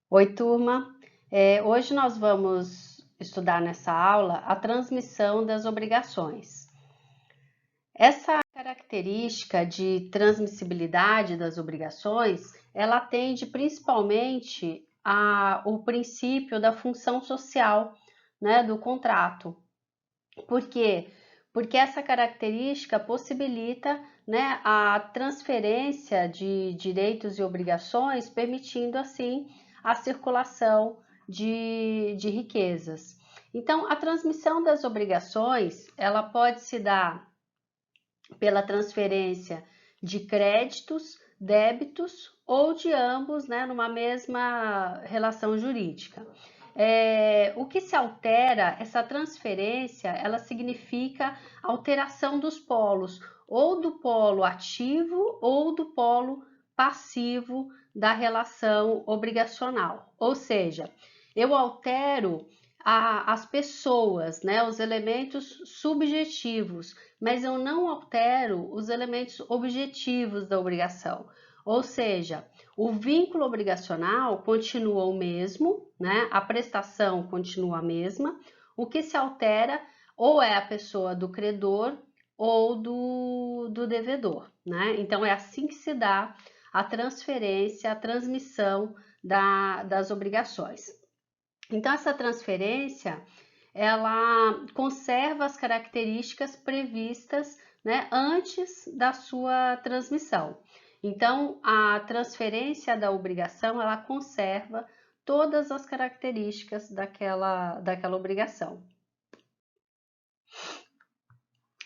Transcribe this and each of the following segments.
Oi, turma. Hoje nós vamos estudar nessa aula a transmissão das obrigações. Essa característica de transmissibilidade das obrigações, ela atende principalmente ao princípio da função social, né, do contrato. Por quê? Porque essa característica possibilita, né, a transferência de direitos e obrigações, permitindo assim a circulação de riquezas. Então, a transmissão das obrigações, ela pode se dar pela transferência de créditos, débitos ou de ambos, né, numa mesma relação jurídica. O que se altera, essa transferência, ela significa alteração dos polos, ou do polo ativo ou do polo passivo da relação obrigacional. Ou seja, eu altero as pessoas, né, os elementos subjetivos, mas eu não altero os elementos objetivos da obrigação. Ou seja, o vínculo obrigacional continua o mesmo, né? A prestação continua a mesma. O que se altera ou é a pessoa do credor ou do devedor, né? Então é assim que se dá a transferência, a transmissão das obrigações. Então essa transferência ela conserva as características previstas, né, antes da sua transmissão. Então, a transferência da obrigação, ela conserva todas as características daquela obrigação.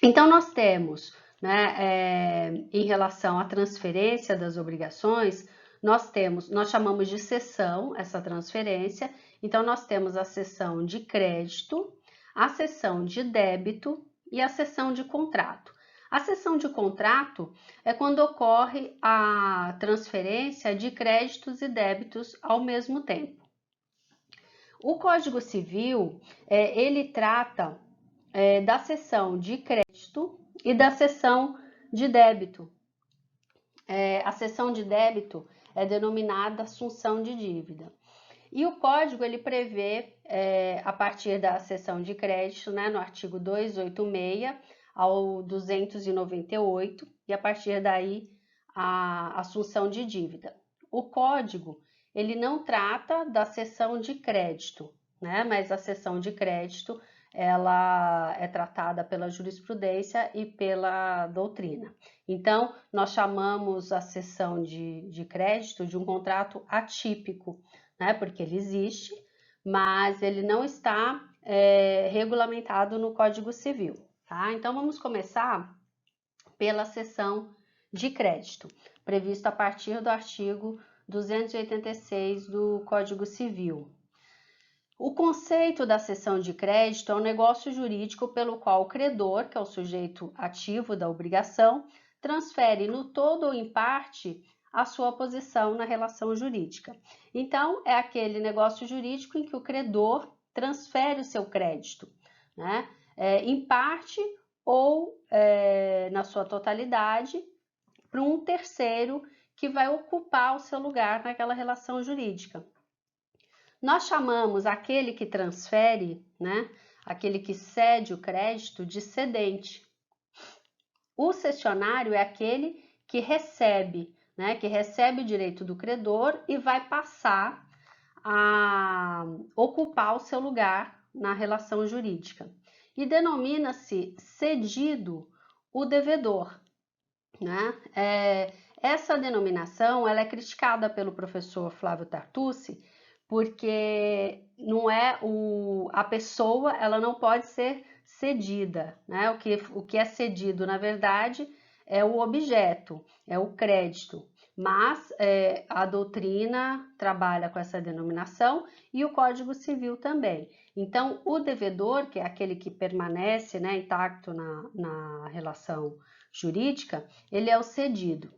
Então, nós temos, né, em relação à transferência das obrigações, nós chamamos de cessão essa transferência. Então, nós temos a cessão de crédito, a cessão de débito e a cessão de contrato. A cessão de contrato é quando ocorre a transferência de créditos e débitos ao mesmo tempo. O Código Civil, ele trata da cessão de crédito e da cessão de débito. A cessão de débito é denominada assunção de dívida. E o código ele prevê, a partir da cessão de crédito, né, no artigo 286 ao 298, e a partir daí a assunção de dívida. O código ele não trata da cessão de crédito, né, mas a cessão de crédito ela é tratada pela jurisprudência e pela doutrina. Então, nós chamamos a cessão de crédito de um contrato atípico, né? Porque ele existe, mas ele não está regulamentado no Código Civil, tá? Então, vamos começar pela cessão de crédito, previsto a partir do artigo 286 do Código Civil. O conceito da cessão de crédito é um negócio jurídico pelo qual o credor, que é o sujeito ativo da obrigação, transfere no todo ou em parte a sua posição na relação jurídica. Então, é aquele negócio jurídico em que o credor transfere o seu crédito, né? Em parte ou na sua totalidade, para um terceiro que vai ocupar o seu lugar naquela relação jurídica. Nós chamamos aquele que transfere, né, aquele que cede o crédito, de cedente. O cessionário é aquele que recebe, né, que recebe o direito do credor e vai passar a ocupar o seu lugar na relação jurídica. E denomina-se cedido o devedor, né? Essa denominação ela é criticada pelo professor Flávio Tartucci, porque não é a pessoa, ela não pode ser cedida, né? O que é cedido, na verdade, é o objeto, é o crédito. Mas a doutrina trabalha com essa denominação e o Código Civil também. Então, o devedor, que é aquele que permanece, né, intacto na relação jurídica, ele é o cedido.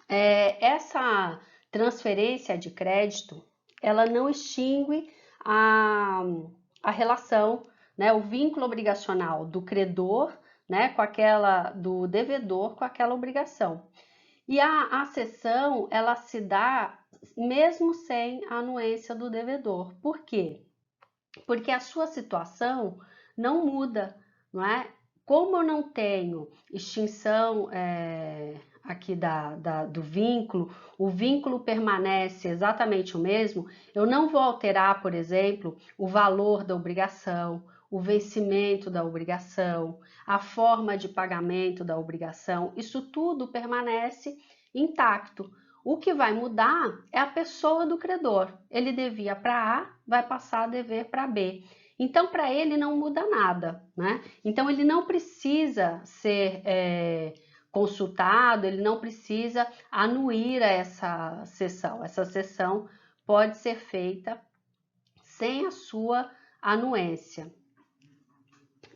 Essa transferência de crédito, ela não extingue a relação, né, o vínculo obrigacional do credor, né, do devedor com aquela obrigação. E a cessão, ela se dá mesmo sem a anuência do devedor. Por quê? Porque a sua situação não muda, não é? Como eu não tenho extinção aqui do vínculo, o vínculo permanece exatamente o mesmo, eu não vou alterar, por exemplo, o valor da obrigação, o vencimento da obrigação, a forma de pagamento da obrigação, isso tudo permanece intacto. O que vai mudar é a pessoa do credor. Ele devia para A, vai passar a dever para B. Então, para ele não muda nada, né? Então, ele não precisa ser consultado, ele não precisa anuir a essa cessão. Essa cessão pode ser feita sem a sua anuência.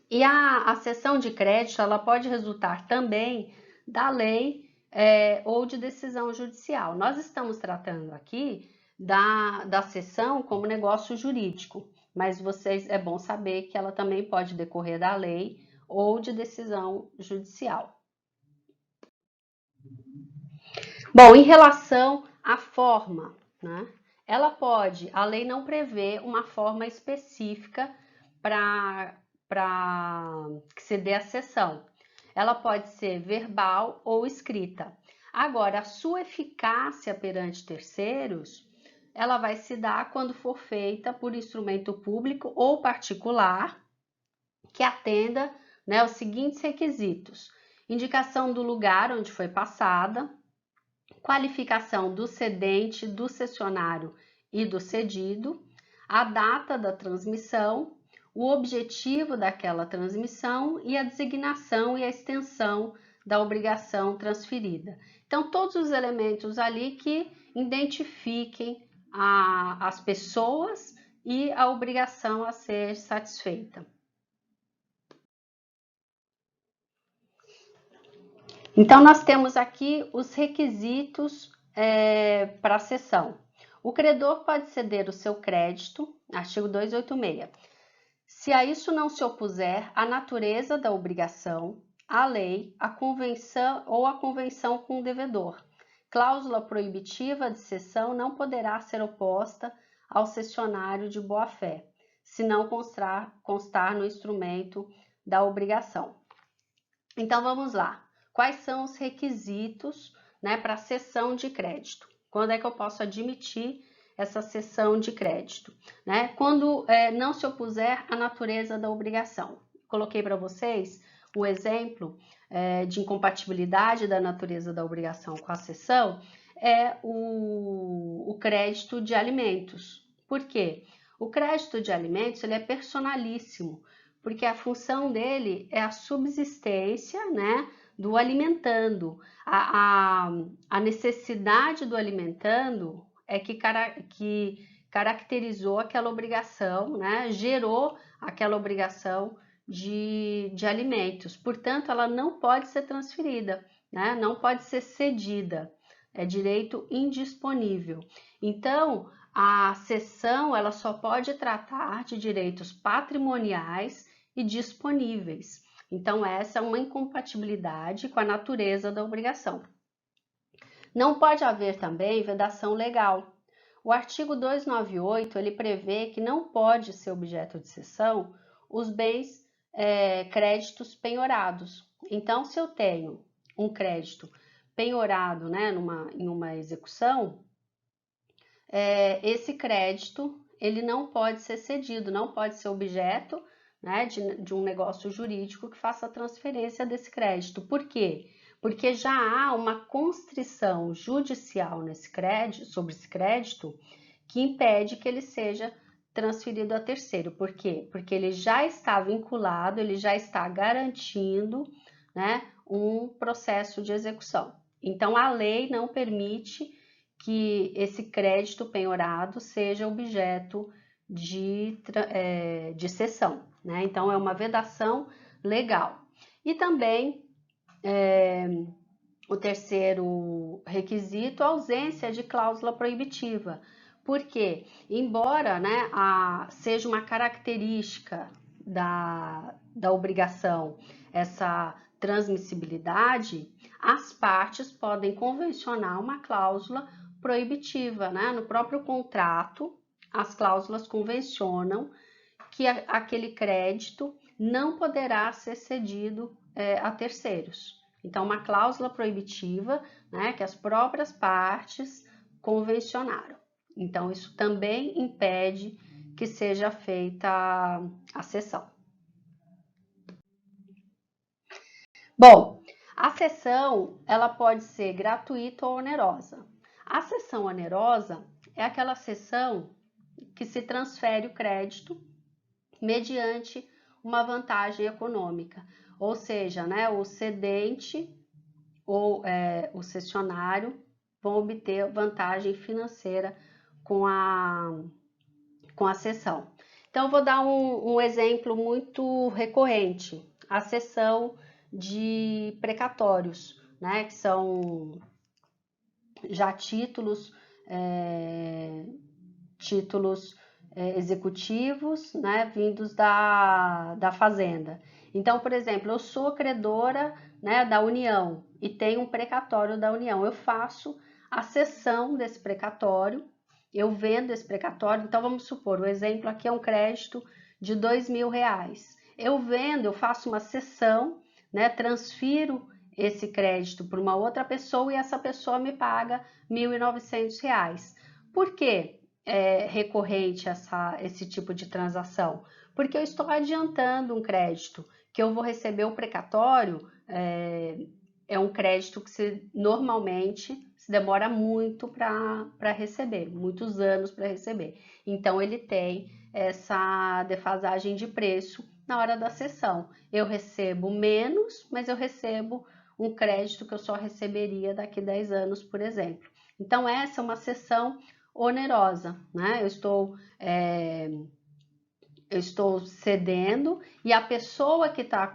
E a cessão de crédito, ela pode resultar também da lei ou de decisão judicial. Nós estamos tratando aqui da cessão como negócio jurídico, mas é bom saber que ela também pode decorrer da lei ou de decisão judicial. Bom, em relação à forma, né? A lei não prevê uma forma específica para que se dê a cessão. Ela pode ser verbal ou escrita. Agora, a sua eficácia perante terceiros, ela vai se dar quando for feita por instrumento público ou particular que atenda, né, os seguintes requisitos: indicação do lugar onde foi passada, qualificação do cedente, do cessionário e do cedido, a data da transmissão, o objetivo daquela transmissão e a designação e a extensão da obrigação transferida. Então, todos os elementos ali que identifiquem as pessoas e a obrigação a ser satisfeita. Então, nós temos aqui os requisitos para a cessão. O credor pode ceder o seu crédito, artigo 286, se a isso não se opuser a natureza da obrigação, a lei, a convenção ou a convenção com o devedor. Cláusula proibitiva de cessão não poderá ser oposta ao cessionário de boa-fé, se não constar no instrumento da obrigação. Então, vamos lá. Quais são os requisitos, né, para a cessão de crédito? Quando é que eu posso admitir essa cessão de crédito? Né? Quando não se opuser à natureza da obrigação. Coloquei para vocês o exemplo de incompatibilidade da natureza da obrigação com a cessão, é o crédito de alimentos. Por quê? O crédito de alimentos ele é personalíssimo, porque a função dele é a subsistência, né, do alimentando. A necessidade do alimentando é que caracterizou aquela obrigação, né, gerou aquela obrigação de alimentos. Portanto, ela não pode ser transferida, né, não pode ser cedida, é direito indisponível. Então, a cessão ela só pode tratar de direitos patrimoniais e disponíveis. Então, essa é uma incompatibilidade com a natureza da obrigação. Não pode haver também vedação legal. O artigo 298 ele prevê que não pode ser objeto de cessão os bens créditos penhorados. Então, se eu tenho um crédito penhorado, né, em uma execução, esse crédito ele não pode ser cedido, não pode ser objeto, né, de um negócio jurídico que faça a transferência desse crédito. Por quê? Porque já há uma constrição judicial sobre esse crédito que impede que ele seja transferido a terceiro. Por quê? Porque ele já está vinculado, ele já está garantindo, né, um processo de execução. Então, a lei não permite que esse crédito penhorado seja objeto de cessão, né? Então, é uma vedação legal. E também o terceiro requisito, a ausência de cláusula proibitiva. Porque, embora, né, seja uma característica da obrigação essa transmissibilidade, as partes podem convencionar uma cláusula proibitiva, né? No próprio contrato, as cláusulas convencionam que aquele crédito não poderá ser cedido a terceiros. Então, uma cláusula proibitiva, né, que as próprias partes convencionaram. Então, isso também impede que seja feita a cessão. Bom, a cessão, ela pode ser gratuita ou onerosa. A cessão onerosa é aquela cessão que se transfere o crédito mediante uma vantagem econômica, ou seja, né, o cedente ou o cessionário vão obter vantagem financeira com a cessão. Então, vou dar um exemplo muito recorrente, a cessão de precatórios, né, que são já títulos executivos, né, vindos da fazenda. Então, por exemplo, eu sou credora, né, da União e tenho um precatório da União. Eu faço a cessão desse precatório, eu vendo esse precatório. Então, vamos supor, o exemplo aqui é um crédito de R$2.000. Eu vendo, eu faço uma cessão, né, transfiro esse crédito para uma outra pessoa e essa pessoa me paga R$1.900. Por quê? Recorrente esse tipo de transação? Porque eu estou adiantando um crédito que eu vou receber o precatório, é um crédito que normalmente se demora muito para receber, muitos anos para receber. Então, ele tem essa defasagem de preço na hora da cessão. Eu recebo menos, mas eu recebo um crédito que eu só receberia daqui 10 anos, por exemplo. Então, essa é uma cessão onerosa, né? Eu estou cedendo e a pessoa que está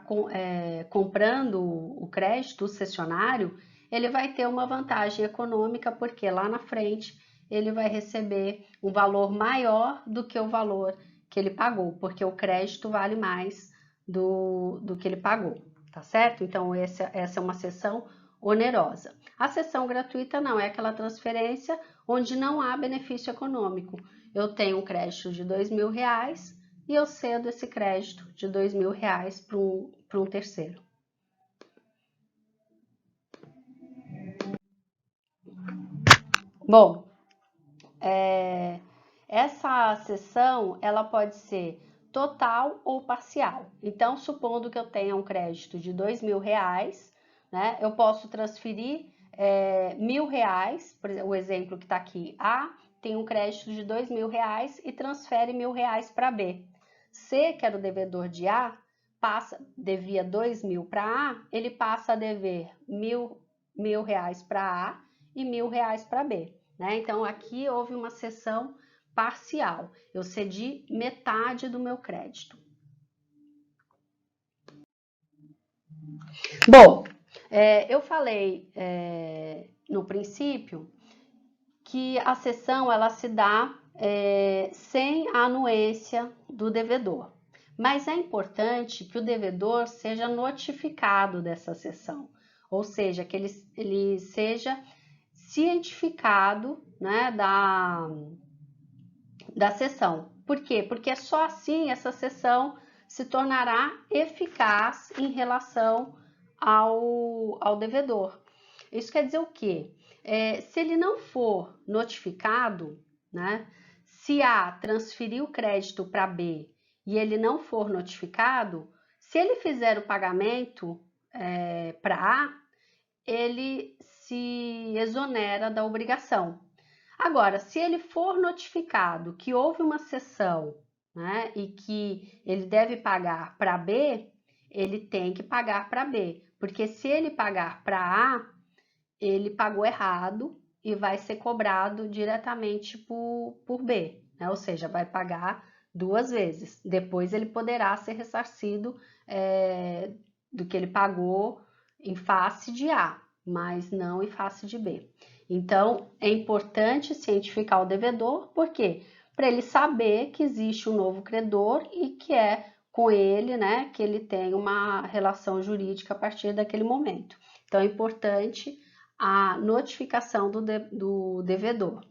comprando o crédito, o cessionário, ele vai ter uma vantagem econômica porque lá na frente ele vai receber um valor maior do que o valor que ele pagou, porque o crédito vale mais do que ele pagou, tá certo? Então, essa é uma cessão onerosa. A cessão gratuita não, é aquela transferência onde não há benefício econômico. Eu tenho um crédito de R$2.000 e eu cedo esse crédito de R$2.000 para um terceiro. Bom, essa cessão ela pode ser total ou parcial. Então, supondo que eu tenha um crédito de R$2.000, né, eu posso transferir R$1.000, por exemplo, o exemplo que está aqui, A tem um crédito de R$2.000 e transfere R$1.000 para B. C, que era o devedor de A, devia R$2.000 para A, ele passa a dever R$1.000 para A e R$1.000 para B. Né? Então, aqui houve uma cessão parcial. Eu cedi metade do meu crédito. Bom, eu falei no princípio que a cessão ela se dá sem a anuência do devedor. Mas é importante que o devedor seja notificado dessa cessão, ou seja, que ele seja cientificado, né, da cessão. Por quê? Porque só assim essa cessão se tornará eficaz em relação ao devedor. Isso quer dizer o quê? Se ele não for notificado, né, se A transferir o crédito para B e ele não for notificado, se ele fizer o pagamento para A, ele se exonera da obrigação. Agora, se ele for notificado que houve uma cessão, né, e que ele deve pagar para B, ele tem que pagar para B, porque se ele pagar para A, ele pagou errado e vai ser cobrado diretamente por B, né? Ou seja, vai pagar duas vezes. Depois ele poderá ser ressarcido do que ele pagou em face de A, mas não em face de B. Então, é importante cientificar o devedor, por quê? Para ele saber que existe um novo credor e que é com ele, né, que ele tem uma relação jurídica a partir daquele momento. Então, é importante a notificação do devedor.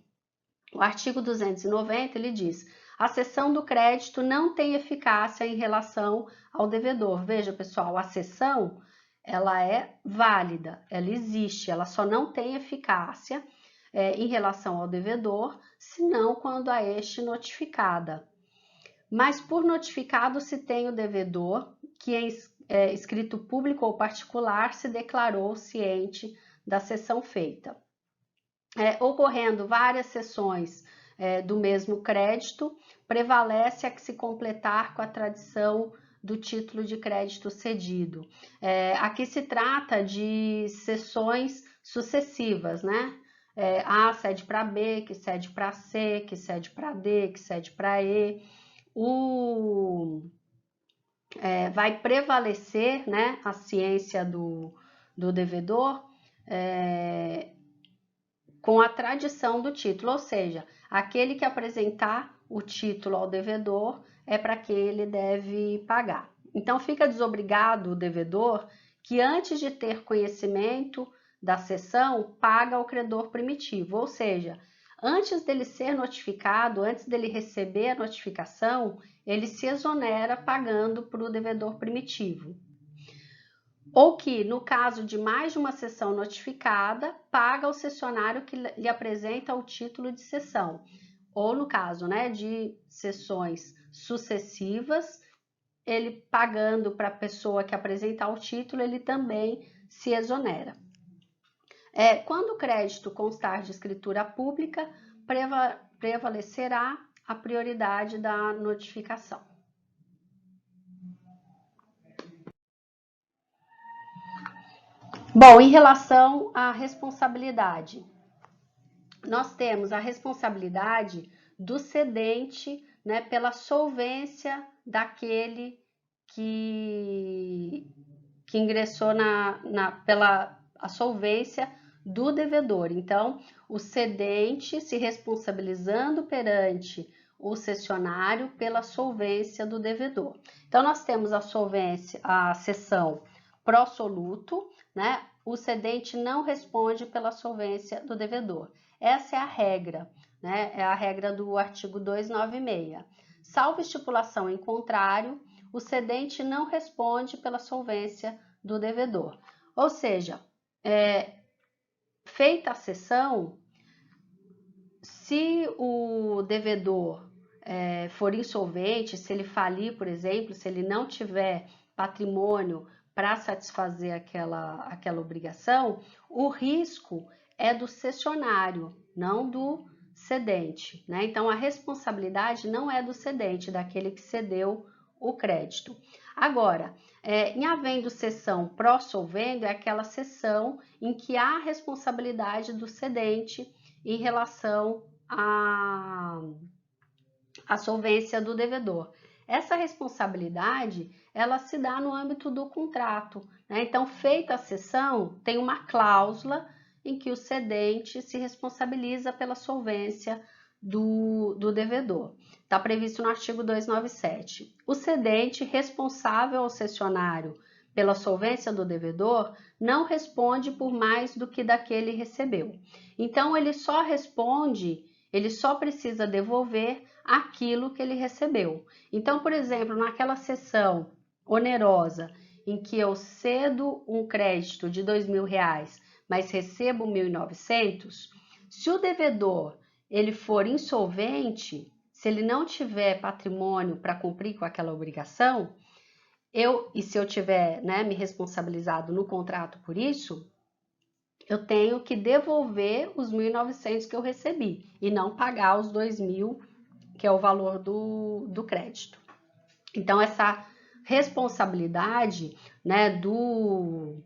O artigo 290, ele diz: a cessão do crédito não tem eficácia em relação ao devedor. Veja, pessoal, a cessão, ela é válida, ela existe, ela só não tem eficácia em relação ao devedor, senão quando a este notificada. Mas por notificado se tem o devedor que em escrito público ou particular se declarou ciente da cessão feita. Ocorrendo várias cessões do mesmo crédito, prevalece a que se completar com a tradição do título de crédito cedido. Aqui se trata de cessões sucessivas, né? A cede para B, que cede para C, que cede para D, que cede para E. Vai prevalecer, né, a ciência do devedor com a tradição do título, ou seja, aquele que apresentar o título ao devedor é para que ele deve pagar. Então, fica desobrigado o devedor que, antes de ter conhecimento da cessão, paga ao credor primitivo, ou seja, antes dele ser notificado, antes dele receber a notificação, ele se exonera pagando para o devedor primitivo. Ou que, no caso de mais de uma cessão notificada, paga ao cessionário que lhe apresenta o título de cessão. Ou no caso, né, de cessões sucessivas, ele pagando para a pessoa que apresentar o título, ele também se exonera. Quando o crédito constar de escritura pública, prevalecerá a prioridade da notificação. Bom, em relação à responsabilidade, nós temos a responsabilidade do cedente, né, pela solvência daquele que ingressou pela a solvência do devedor. Então, o cedente se responsabilizando perante o cessionário pela solvência do devedor. Então, nós temos a cessão pró-soluto, né? O cedente não responde pela solvência do devedor. Essa é a regra, né? É a regra do artigo 296. Salvo estipulação em contrário, o cedente não responde pela solvência do devedor. Ou seja, feita a cessão, se o devedor for insolvente, se ele falir, por exemplo, se ele não tiver patrimônio para satisfazer aquela obrigação, o risco é do cessionário, não do cedente, né? Então, a responsabilidade não é do cedente, daquele que cedeu o crédito. Agora, em havendo cessão pró-solvendo, é aquela cessão em que há responsabilidade do cedente em relação à solvência do devedor. Essa responsabilidade, ela se dá no âmbito do contrato, né? Então, feita a cessão, tem uma cláusula em que o cedente se responsabiliza pela solvência do devedor. Está previsto no artigo 297. O cedente responsável ao cessionário pela solvência do devedor não responde por mais do que daquele recebeu. Então, ele só responde, ele só precisa devolver aquilo que ele recebeu. Então, por exemplo, naquela cessão onerosa em que eu cedo um crédito de R$2.000, mas recebo 1.900, se o devedor ele for insolvente, se ele não tiver patrimônio para cumprir com aquela obrigação, e se eu tiver, né, me responsabilizado no contrato por isso, eu tenho que devolver os 1.900 que eu recebi e não pagar os 2.000, que é o valor do crédito. Então, essa responsabilidade, né, do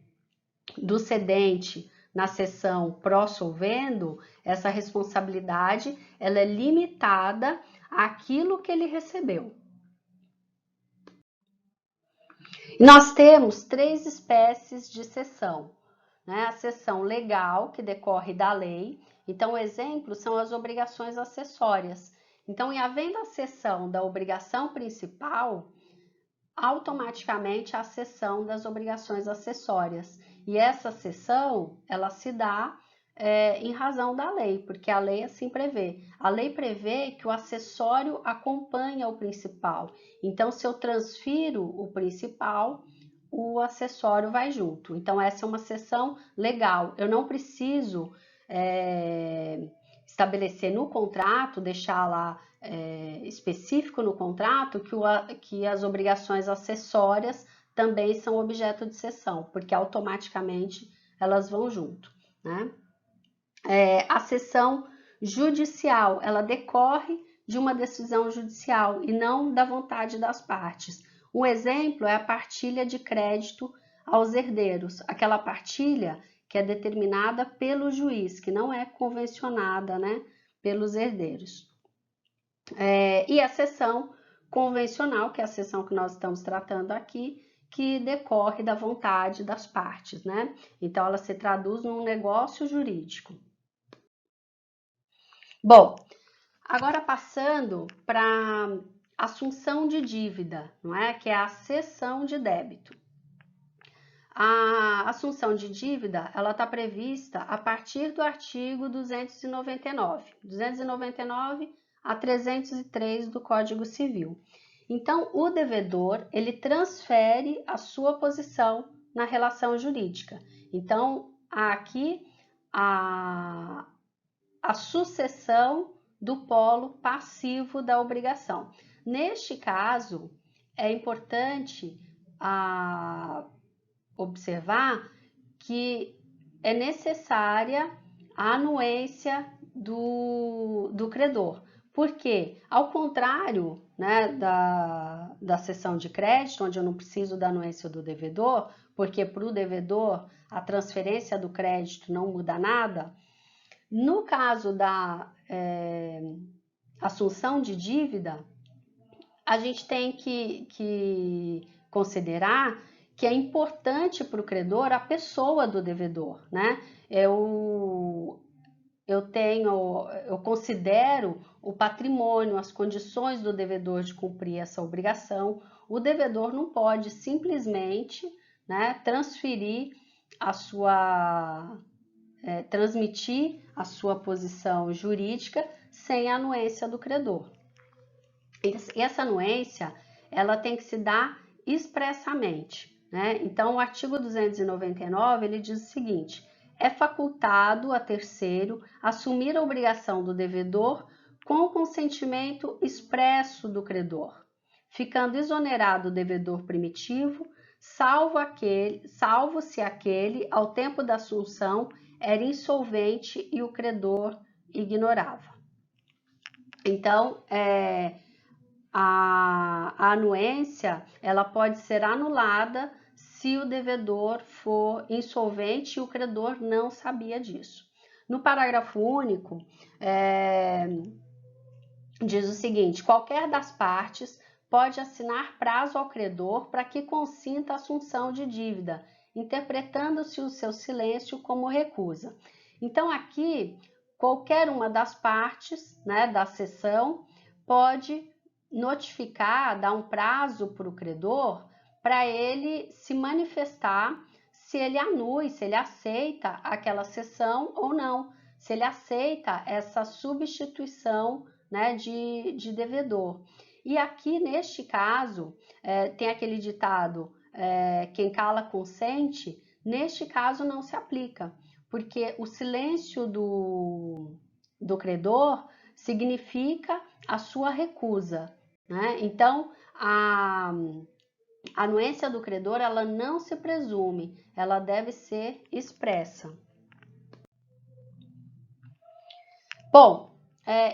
cedente na cessão pró-solvendo, essa responsabilidade ela é limitada àquilo que ele recebeu. Nós temos 3 espécies de cessão, né? A cessão legal, que decorre da lei. Então, exemplos são as obrigações acessórias. Então, em havendo a cessão da obrigação principal, automaticamente a cessão das obrigações acessórias. E essa cessão, ela se dá em razão da lei, porque a lei assim prevê. A lei prevê que o acessório acompanha o principal. Então, se eu transfiro o principal, o acessório vai junto. Então, essa é uma cessão legal. Eu não preciso estabelecer no contrato, deixar lá específico no contrato que as obrigações acessórias também são objeto de cessão, porque automaticamente elas vão junto, né? A cessão judicial, ela decorre de uma decisão judicial e não da vontade das partes. Um exemplo é a partilha de crédito aos herdeiros, aquela partilha que é determinada pelo juiz, que não é convencionada, né, pelos herdeiros. E a cessão convencional, que é a cessão que nós estamos tratando aqui, que decorre da vontade das partes, né? Então, ela se traduz num negócio jurídico. Bom, agora passando para assunção de dívida, não é? Que é a cessão de débito. A assunção de dívida, ela está prevista a partir do artigo 299 a 303 do Código Civil. Então, o devedor, ele transfere a sua posição na relação jurídica. Então, há aqui a sucessão do polo passivo da obrigação. Neste caso, é importante observar que é necessária a anuência do credor. Porque, ao contrário, né, da cessão de crédito, onde eu não preciso da anuência do devedor, porque para o devedor a transferência do crédito não muda nada, no caso da assunção de dívida, a gente tem que considerar que é importante para o credor a pessoa do devedor, né? Eu considero o patrimônio, as condições do devedor de cumprir essa obrigação. O devedor não pode simplesmente, né, transmitir a sua posição jurídica sem a anuência do credor. E essa anuência, ela tem que se dar expressamente, né? Então, o artigo 299, ele diz o seguinte: é facultado a terceiro assumir a obrigação do devedor com o consentimento expresso do credor, ficando exonerado o devedor primitivo, salvo se aquele, ao tempo da assunção, era insolvente e o credor ignorava. Então, a anuência, ela pode ser anulada se o devedor for insolvente e o credor não sabia disso. No parágrafo único, diz o seguinte: qualquer das partes pode assinar prazo ao credor para que consinta a assunção de dívida, interpretando-se o seu silêncio como recusa. Então, aqui, qualquer uma das partes, né, da cessão pode notificar, dar um prazo para o credor para ele se manifestar se ele anui, se ele aceita aquela cessão ou não, se ele aceita essa substituição, né, de devedor. E aqui, neste caso, tem aquele ditado, quem cala consente, neste caso não se aplica, porque o silêncio do credor significa a sua recusa, né? Então, a anuência do credor, ela não se presume, ela deve ser expressa. Bom,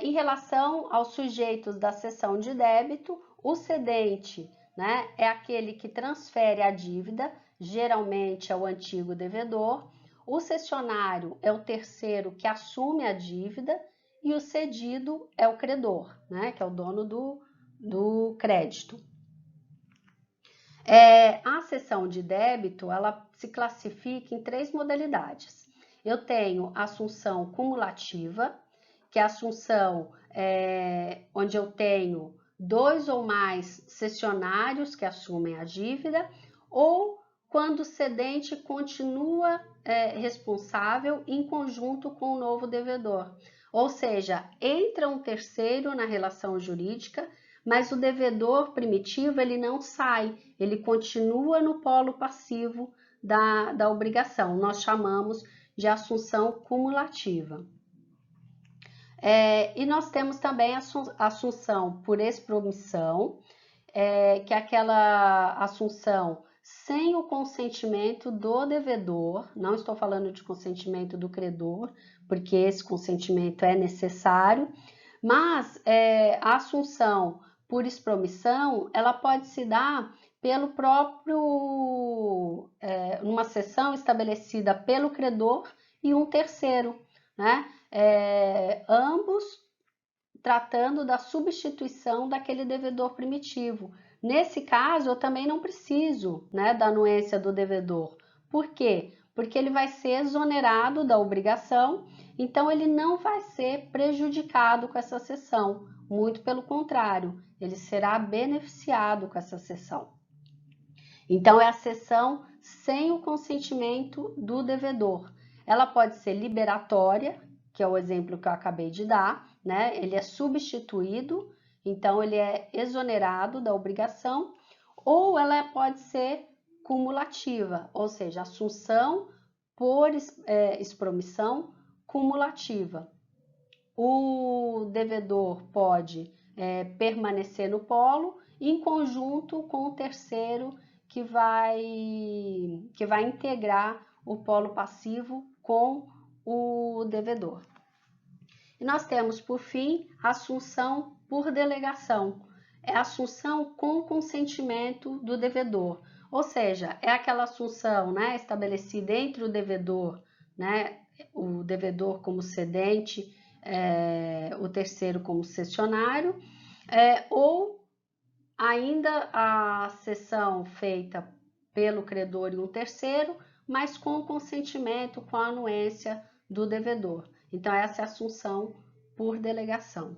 em relação aos sujeitos da cessão de débito, o cedente, né, é aquele que transfere a dívida, geralmente é o antigo devedor. O cessionário é o terceiro que assume a dívida e o cedido é o credor, né, que é o dono do crédito. A cessão de débito, ela se classifica em 3 modalidades. Eu tenho a assunção cumulativa, que é a assunção onde eu tenho 2 ou mais cessionários que assumem a dívida, ou quando o cedente continua responsável em conjunto com o novo devedor. Ou seja, entra um terceiro na relação jurídica, mas o devedor primitivo ele não sai, ele continua no polo passivo da obrigação. Nós chamamos de assunção cumulativa. E nós temos também a assunção por expromissão, que é aquela assunção sem o consentimento do devedor, não estou falando de consentimento do credor, porque esse consentimento é necessário, mas a assunção por expromissão, ela pode se dar pelo próprio, numa cessão estabelecida pelo credor e um terceiro, né? Ambos tratando da substituição daquele devedor primitivo. Nesse caso, eu também não preciso, né, da anuência do devedor. Por quê? Porque ele vai ser exonerado da obrigação, então ele não vai ser prejudicado com essa cessão. Muito pelo contrário, ele será beneficiado com essa cessão. Então, é a cessão sem o consentimento do devedor. Ela pode ser liberatória, que é o exemplo que eu acabei de dar, né? Ele é substituído, então ele é exonerado da obrigação, ou ela pode ser cumulativa, ou seja, assunção por expromissão cumulativa. O devedor pode permanecer no polo em conjunto com o terceiro que vai integrar o polo passivo com o devedor. E nós temos, por fim, a assunção por delegação. É a assunção com consentimento do devedor, ou seja, é aquela assunção, né, estabelecida entre o devedor, né, o devedor como cedente, o terceiro como cessionário, ou ainda a cessão feita pelo credor e um terceiro, mas com o consentimento, com a anuência do devedor. Então, essa é a assunção por delegação.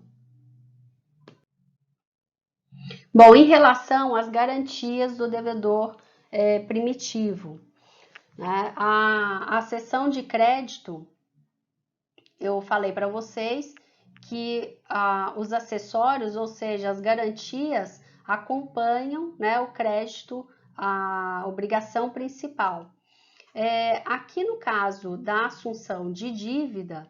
Bom, em relação às garantias do devedor primitivo, né, a cessão de crédito, eu falei para vocês que os acessórios, ou seja, as garantias, acompanham, né, o crédito, a obrigação principal. Aqui no caso da assunção de dívida,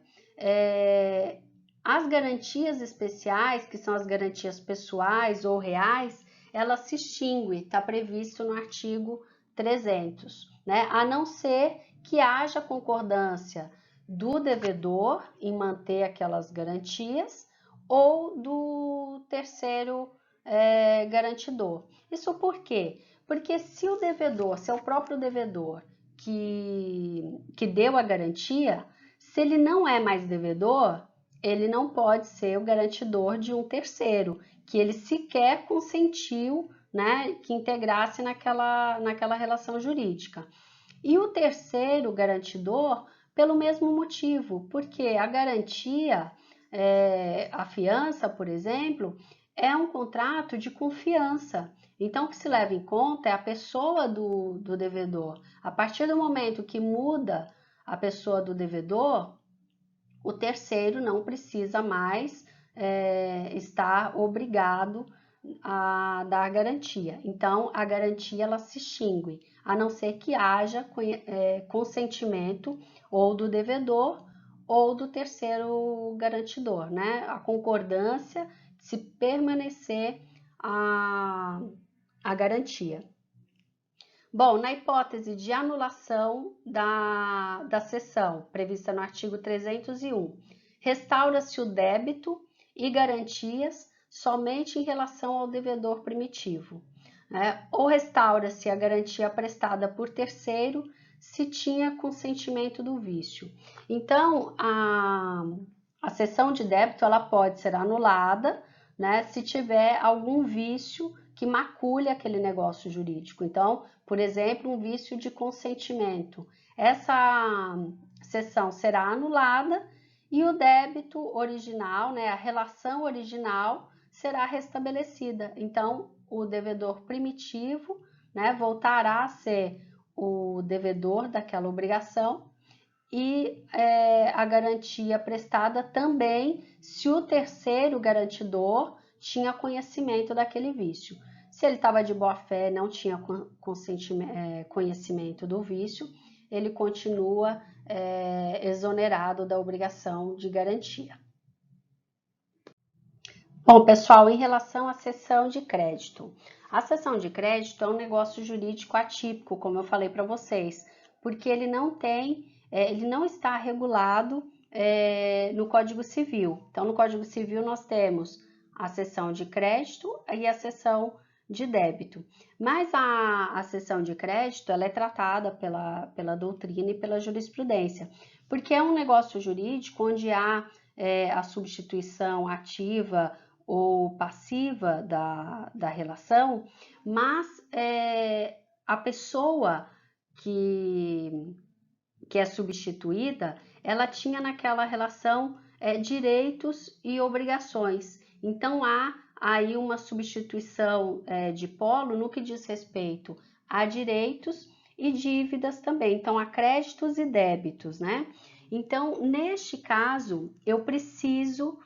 as garantias especiais, que são as garantias pessoais ou reais, elas se extinguem, está previsto no artigo 300, né? A não ser que haja concordância do devedor em manter aquelas garantias ou do terceiro garantidor. Isso por quê? Porque se o devedor, se é o próprio devedor que deu a garantia, se ele não é mais devedor, ele não pode ser o garantidor de um terceiro, que ele sequer consentiu, né, que integrasse naquela relação jurídica. E o terceiro garantidor, pelo mesmo motivo, porque a garantia, a fiança, por exemplo, é um contrato de confiança. Então, o que se leva em conta é a pessoa do devedor. A partir do momento que muda a pessoa do devedor, o terceiro não precisa mais estar obrigado a dar garantia. Então, a garantia ela se extingue, a não ser que haja consentimento ou do devedor ou do terceiro garantidor, né? A concordância de se permanecer a garantia. Bom, na hipótese de anulação da cessão, prevista no artigo 301, restaura-se o débito e garantias somente em relação ao devedor primitivo, né? Ou restaura-se a garantia prestada por terceiro se tinha consentimento do vício. Então, a cessão de débito ela pode ser anulada, né, se tiver algum vício que macule aquele negócio jurídico. Então, por exemplo, um vício de consentimento. Essa cessão será anulada e o débito original, né, a relação original, será restabelecida. Então, o devedor primitivo, né, voltará a ser o devedor daquela obrigação e a garantia prestada também se o terceiro garantidor tinha conhecimento daquele vício. Se ele estava de boa fé, não tinha conhecimento do vício, ele continua exonerado da obrigação de garantia. Bom, pessoal, em relação à cessão de crédito. A cessão de crédito é um negócio jurídico atípico, como eu falei para vocês, porque ele não está regulado no Código Civil. Então, no Código Civil nós temos a cessão de crédito e a cessão de débito. Mas a cessão de crédito ela é tratada pela doutrina e pela jurisprudência, porque é um negócio jurídico onde há a substituição ativa ou passiva da relação, mas a pessoa que é substituída, ela tinha naquela relação direitos e obrigações. Então, há aí uma substituição de polo no que diz respeito a direitos e dívidas também. Então, há créditos e débitos, né? Então, neste caso, eu preciso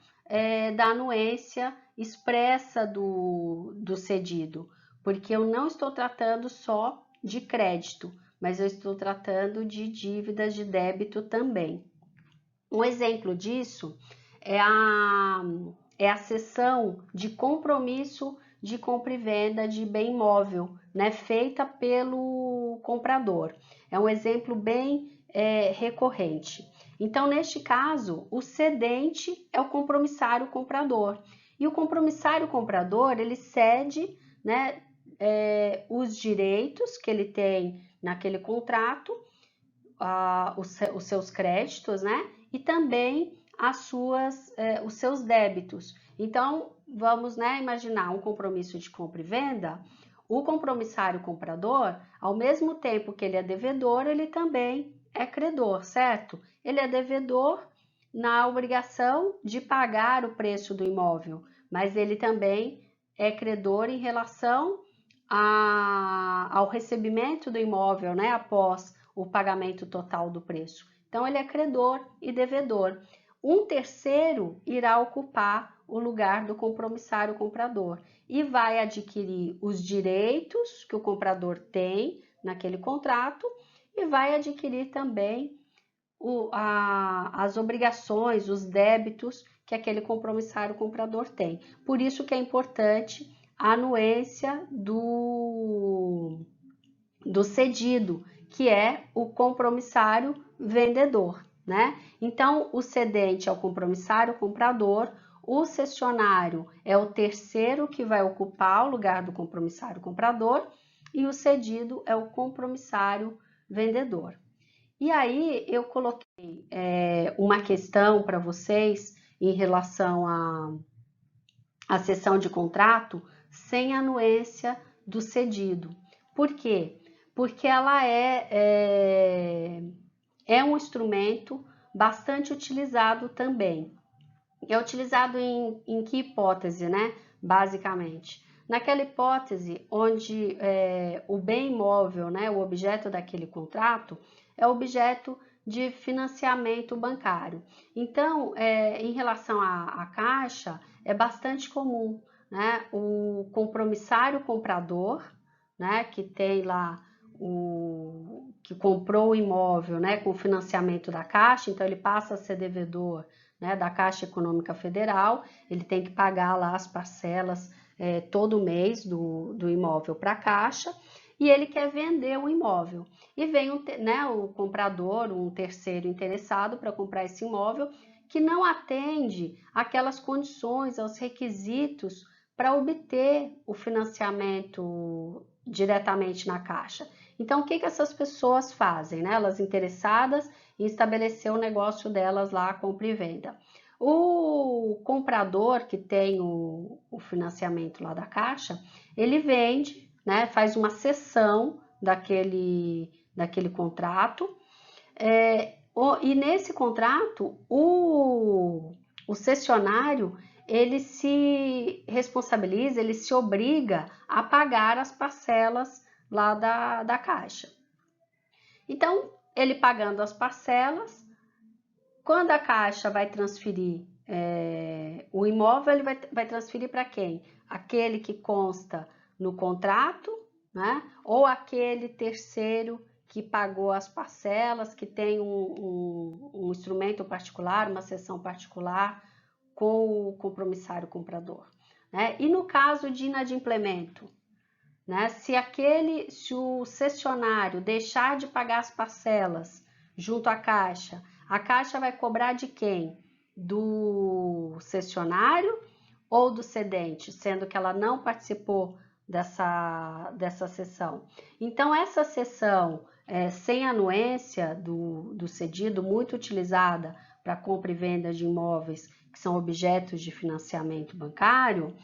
da anuência expressa do cedido, porque eu não estou tratando só de crédito, mas eu estou tratando de dívidas de débito também. Um exemplo disso é a cessão de compromisso de compra e venda de bem imóvel, né, feita pelo comprador. É um exemplo bem recorrente. Então, neste caso, o cedente é o compromissário comprador. E o compromissário comprador, ele cede, né, os direitos que ele tem naquele contrato, os seus créditos, né, e também os seus débitos. Então, vamos, né, imaginar um compromisso de compra e venda. O compromissário comprador, ao mesmo tempo que ele é devedor, ele também é credor, certo? Ele é devedor na obrigação de pagar o preço do imóvel, mas ele também é credor em relação ao recebimento do imóvel, né, após o pagamento total do preço. Então, ele é credor e devedor. Um terceiro irá ocupar o lugar do compromissário comprador e vai adquirir os direitos que o comprador tem naquele contrato e vai adquirir também as obrigações, os débitos que aquele compromissário comprador tem. Por isso que é importante a anuência do cedido, que é o compromissário vendedor, né? Então, o cedente é o compromissário comprador, o cessionário é o terceiro que vai ocupar o lugar do compromissário comprador e o cedido é o compromissário vendedor. E aí, eu coloquei uma questão para vocês em relação à cessão de contrato sem anuência do cedido. Por quê? Porque ela é um instrumento bastante utilizado também. É utilizado em que hipótese, né? Basicamente, naquela hipótese onde o bem imóvel, né, o objeto daquele contrato, é objeto de financiamento bancário. Então, em relação à Caixa, é bastante comum, né, o compromissário comprador, né, que tem lá que comprou o imóvel, né, com financiamento da Caixa, então ele passa a ser devedor, né, da Caixa Econômica Federal, ele tem que pagar lá as parcelas todo mês do imóvel para a Caixa, e ele quer vender o imóvel. E vem o comprador, um terceiro interessado para comprar esse imóvel, que não atende aquelas condições, aos requisitos para obter o financiamento diretamente na Caixa. Então, o que essas pessoas fazem, né? Elas interessadas em estabelecer o negócio delas lá, compra e venda. O comprador que tem o financiamento lá da Caixa, ele vende, né? Faz uma cessão daquele contrato, e nesse contrato o cessionário ele se responsabiliza, ele se obriga a pagar as parcelas lá da Caixa. Então, ele pagando as parcelas, quando a Caixa vai transferir o imóvel, ele vai transferir para quem? Aquele que consta no contrato, né? Ou aquele terceiro que pagou as parcelas, que tem um instrumento particular, uma sessão particular com o compromissário comprador. Né? E no caso de inadimplemento, né? Se o cessionário deixar de pagar as parcelas junto à Caixa, a Caixa vai cobrar de quem? Do cessionário ou do cedente, sendo que ela não participou dessa cessão. Então, essa cessão sem anuência do cedido, muito utilizada para compra e venda de imóveis que são objetos de financiamento bancário,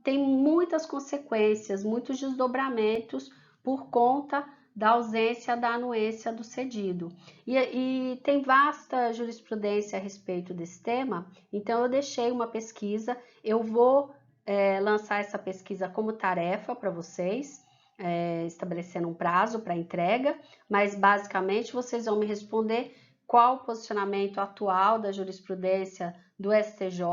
tem muitas consequências, muitos desdobramentos por conta da ausência da anuência do cedido. E tem vasta jurisprudência a respeito desse tema, então eu deixei uma pesquisa, eu vou lançar essa pesquisa como tarefa para vocês, estabelecendo um prazo para entrega, mas basicamente vocês vão me responder qual o posicionamento atual da jurisprudência do STJ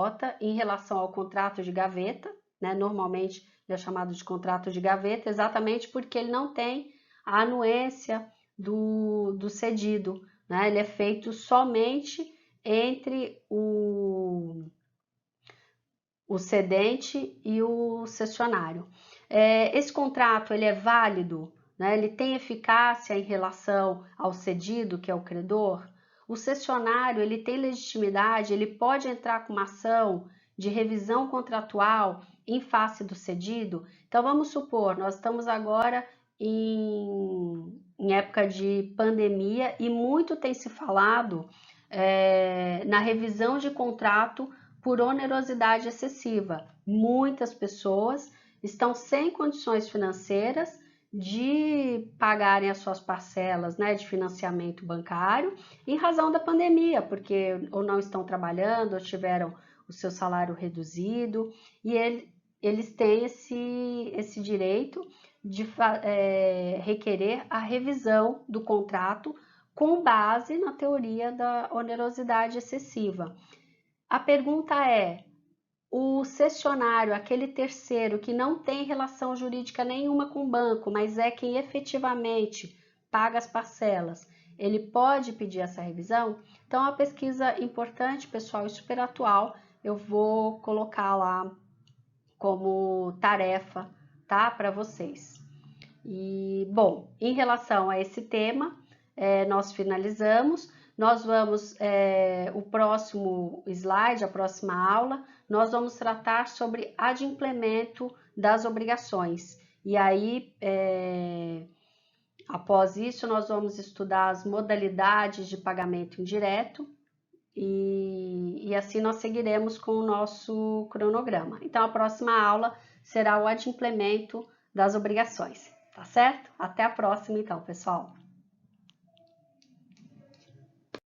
em relação ao contrato de gaveta, né? Normalmente ele é chamado de contrato de gaveta, exatamente porque ele não tem a anuência do cedido, né? Ele é feito somente entre o cedente e o cessionário. Esse contrato ele é válido, né? Ele tem eficácia em relação ao cedido, que é o credor. O cessionário ele tem legitimidade, ele pode entrar com uma ação de revisão contratual em face do cedido. Então vamos supor, nós estamos agora em época de pandemia e muito tem se falado na revisão de contrato por onerosidade excessiva. Muitas pessoas estão sem condições financeiras de pagarem as suas parcelas, né, de financiamento bancário em razão da pandemia, porque ou não estão trabalhando, ou tiveram o seu salário reduzido, e eles têm esse direito de requerer a revisão do contrato com base na teoria da onerosidade excessiva. A pergunta é: o cessionário, aquele terceiro que não tem relação jurídica nenhuma com o banco, mas é quem efetivamente paga as parcelas, ele pode pedir essa revisão? Então, é uma pesquisa importante, pessoal, e super atual. Eu vou colocar lá como tarefa, tá, para vocês. E, bom, em relação a esse tema, nós finalizamos. Nós vamos, o próximo slide, a próxima aula, nós vamos tratar sobre adimplemento das obrigações. E aí, após isso, nós vamos estudar as modalidades de pagamento indireto e assim nós seguiremos com o nosso cronograma. Então, a próxima aula será o adimplemento das obrigações, tá certo? Até a próxima, então, pessoal!